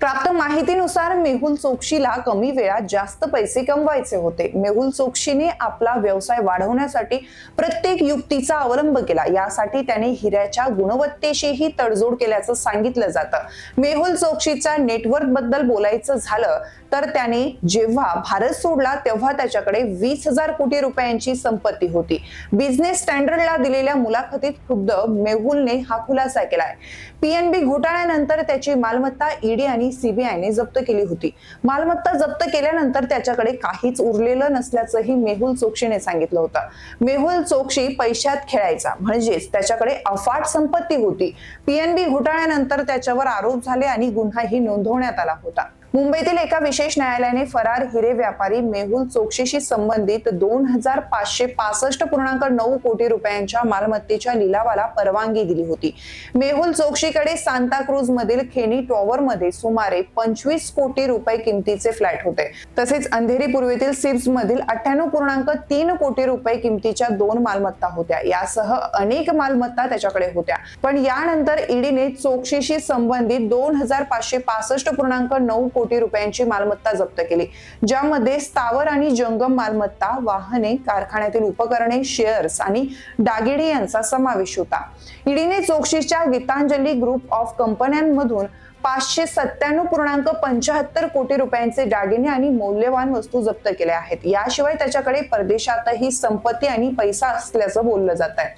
प्राप्त माहितीनुसार मेहुल चोक्सीला कमी वेळात जास्त पैसे कमवायचे होते। मेहुल चोक्सीने आपला व्यवसाय वाढवण्यासाठी प्रत्येक युक्तीचा अवलंब केला। यासाठी त्याने हिऱ्याच्या गुणवत्तेशीही तडजोड केल्याचं सांगितलं जातं। मेहुल चोक्सीच्या नेटवर्थ बद्दल बोलायचं झालं तर त्याने जेव्हा भारत सोडला तेव्हा त्याच्याकडे 20,000 कोटी रुपयांची संपत्ती होती। बिझनेस स्टँडर्डला दिलेल्या मुलाखतीत खुद्द मेहुलने हा खुलासा केलाय। पीएनबी घोटाळ्यानंतर त्याची मालमत्ता ईडी आणि सीबीआयने जप्त केली होती। मालमत्ता जप्त केल्यानंतर त्याच्याकडे काहीच उरलेलं नसल्याचंही मेहुल चोक्सीने सांगितलं होतं। मेहुल चोक्सी पैशात खेळायचा, म्हणजेच त्याच्याकडे अफाट संपत्ती होती। पीएनबी घोटाळ्यानंतर त्याच्यावर आरोप झाले आणि गुन्हाही नोंदवण्यात आला होता। मुंबईतील एका विशेष न्यायालयाने फरार हिरे व्यापारी मेहुल चोक्सीशी संबंधित 2,565.9 कोटी रुपयांच्या मालमत्तेच्या लिलावाला परवानगी दिली होती। मेहुल चोक्सीकडे सांताक्रूज मधील खेनी टॉवर मध्ये सुमारे 25 कोटी रुपये किमतीचे फ्लॅट होते। तसेच अंधेरी पूर्वेतील सिप्स मधील 98.3 कोटी रुपये किमतीच्या 2 मालमत्ता होत्या। यासह अनेक मालमत्ता त्याच्याकडे होत्या। पण यानंतर ईडीने चोक्सीशी संबंधित 2,565.9 कोटी रुपयांची मालमत्ता जप्त केली, ज्यामध्ये स्थावर आणि जंगम मालमत्ता, वाहने, कारखान्यातील उपकरणे, शेअर्स आणि दागिने यांचा समावेश होता। ईडीने चोक्सीच्या गीतांजली ग्रुप ऑफ कंपन्यांमधून 597.75 कोटी रुपयांचे दागिने आणि मौल्यवान वस्तू जप्त केल्या आहेत। याशिवाय त्याच्याकडे परदेशातही संपत्ती आणि पैसा असल्याचं बोललं जात आहे।